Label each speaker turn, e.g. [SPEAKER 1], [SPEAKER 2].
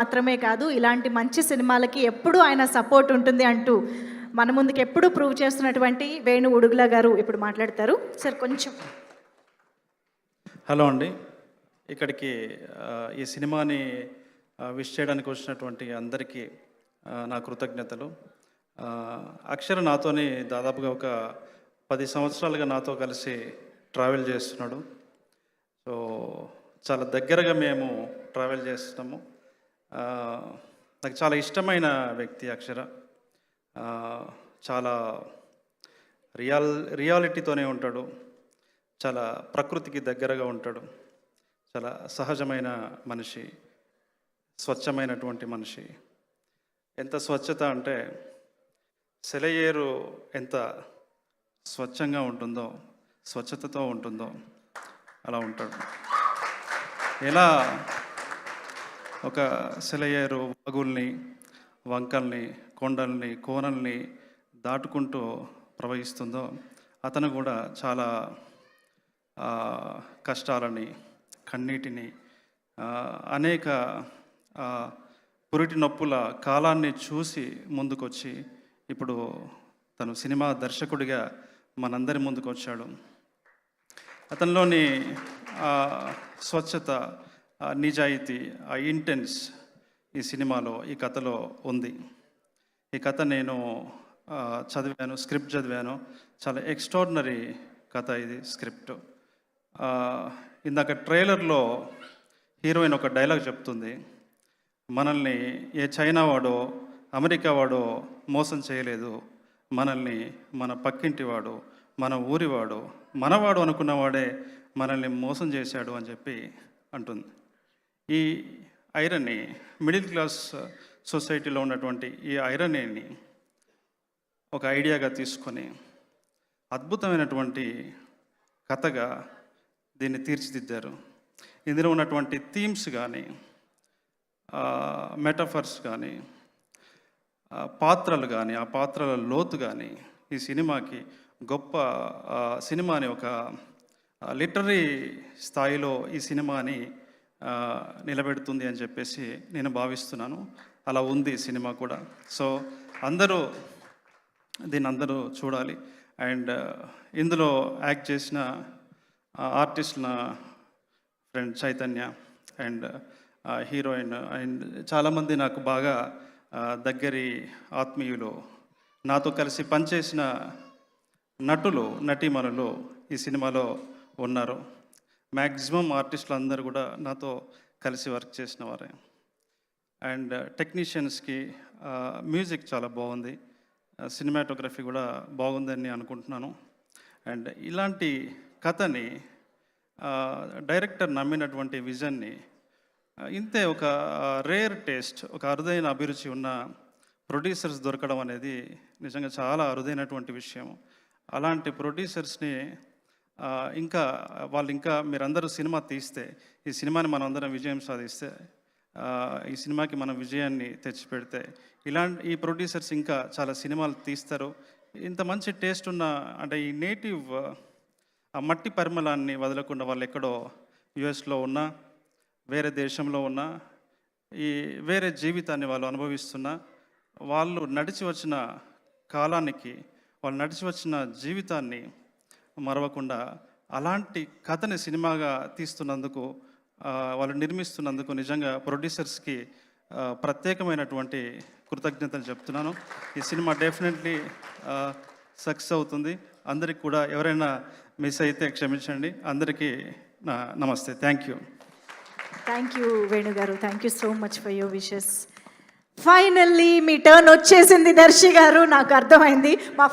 [SPEAKER 1] మాత్రమే కాదు, ఇలాంటి మంచి సినిమాలకి ఎప్పుడూ ఆయన సపోర్ట్ ఉంటుంది అంటూ మన ముందుకు ఎప్పుడూ ప్రూవ్ చేస్తున్నటువంటి వేణు ఉడుగుల గారు ఇప్పుడు మాట్లాడతారు. సార్ కొంచెం.
[SPEAKER 2] హలో అండి, ఇక్కడికి ఈ సినిమాని విష్ చేయడానికి వచ్చినటువంటి అందరికీ నా కృతజ్ఞతలు. అక్షర నాతోని దాదాపుగా ఒక 10 సంవత్సరాలుగా నాతో కలిసి ట్రావెల్ చేస్తున్నాడు. సో చాలా దగ్గరగా మేము ట్రావెల్ చేస్తున్నాము. నాకు చాలా ఇష్టమైన వ్యక్తి అక్షర. చాలా రియాలిటీతోనే ఉంటాడు, చాలా ప్రకృతికి దగ్గరగా ఉంటాడు, చాలా సహజమైన మనిషి, స్వచ్ఛమైనటువంటి మనిషి. ఎంత స్వచ్ఛత అంటే సెలయేరు ఎంత స్వచ్ఛంగా ఉంటుందో, స్వచ్ఛతతో ఉంటుందో అలా ఉంటాడు. ఎలా ఒక సెలయేరు వాగుల్ని, వంకల్ని, కొండల్ని, కోనల్ని దాటుకుంటూ ప్రవహిస్తుందో అతను కూడా చాలా కష్టాలని, కన్నీటిని, అనేక పురిటి నొప్పుల కాలాన్ని చూసి ముందుకొచ్చి ఇప్పుడు తను సినిమా దర్శకుడిగా మనందరి ముందుకు వచ్చాడు. అతనిలోని స్వచ్ఛత, నిజాయితీ, ఆ ఇంటెన్స్ ఈ సినిమాలో, ఈ కథలో ఉంది. ఈ కథ నేను చదివాను, స్క్రిప్ట్ చదివాను. చాలా ఎక్స్ట్రాడినరీ కథ ఇది స్క్రిప్ట్. ఇందాక ట్రైలర్లో హీరోయిన్ ఒక డైలాగ్ చెప్తుంది, మనల్ని ఏ చైనా వాడో అమెరికా వాడో మోసం చేయలేదు, మనల్ని మన పక్కింటి వాడు, మన ఊరివాడు, మనవాడు అనుకున్నవాడే మనల్ని మోసం చేశాడు అని చెప్పి అంటుంది. ఈ ఐరనీ, మిడిల్ క్లాస్ సొసైటీలో ఉన్నటువంటి ఈ ఐరనీని ఒక ఐడియాగా తీసుకొని అద్భుతమైనటువంటి కథగా దీన్ని తీర్చిదిద్దారు. ఇందులో ఉన్నటువంటి థీమ్స్ కానీ, మెటఫర్స్ కానీ, పాత్రలు కానీ, ఆ పాత్రల లోతు కానీ ఈ సినిమాకి గొప్ప సినిమాని ఒక లిటరీ స్థాయిలో ఈ సినిమాని నిలబెడుతుంది అని చెప్పేసి నేను భావిస్తున్నాను. అలా ఉంది సినిమా కూడా. సో దీన్ని అందరూ చూడాలి. అండ్ ఇందులో యాక్ట్ చేసిన ఆర్టిస్ట్ నా friend Chaitanya and heroine and చాలామంది నాకు బాగా దగ్గరి ఆత్మీయులు, నాతో కలిసి పనిచేసిన నటులు, నటీమణులు ఈ సినిమాలో ఉన్నారు. మ్యాక్సిమం ఆర్టిస్టులు అందరూ కూడా నాతో కలిసి వర్క్ చేసిన వారే. అండ్ టెక్నీషియన్స్కి మ్యూజిక్ చాలా బాగుంది, సినిమాటోగ్రఫీ కూడా బాగుందని అనుకుంటున్నాను. అండ్ ఇలాంటి కథని డైరెక్టర్ నమ్మినటువంటి విజన్ని, ఇంతే ఒక రేర్ టేస్ట్, ఒక అరుదైన అభిరుచి ఉన్న ప్రొడ్యూసర్స్ దొరకడం అనేది నిజంగా చాలా అరుదైనటువంటి విషయం. అలాంటి ప్రొడ్యూసర్స్ని ఇంకా మీరందరూ సినిమా తీస్తే, ఈ సినిమాని మనం అందరం విజయం సాధిస్తే, ఈ సినిమాకి మనం విజయాన్ని తెచ్చిపెడితే ఈ ప్రొడ్యూసర్స్ ఇంకా చాలా సినిమాలు తీస్తారు. ఇంత మంచి టేస్ట్ ఉన్న, అంటే ఈ నేటివ్ ఆ మట్టి పరిమళాన్ని వదలకుండా వాళ్ళు ఎక్కడో యుఎస్లో ఉన్నా, వేరే దేశంలో ఉన్నా, ఈ వేరే జీవితాన్ని వాళ్ళు అనుభవిస్తున్నా, వాళ్ళు నడిచి వచ్చిన కాలానికి, వాళ్ళు నడిచి వచ్చిన జీవితాన్ని మరవకుండా అలాంటి కథని సినిమాగా తీస్తున్నందుకు, వాళ్ళు నిర్మిస్తున్నందుకు నిజంగా ప్రొడ్యూసర్స్కి ప్రత్యేకమైనటువంటి కృతజ్ఞతలు చెప్తున్నాను. ఈ సినిమా డెఫినెట్లీ సక్సెస్ అవుతుంది. అందరికి కూడా ఎవరైనా మిస్ అయితే క్షమించండి. అందరికీ నా నమస్తే. థ్యాంక్
[SPEAKER 1] యూ వేణు గారు. Thank you so much for your wishes. Finally me turn వచ్చేసింది దర్శి గారు, నాకు అర్థమైంది. మా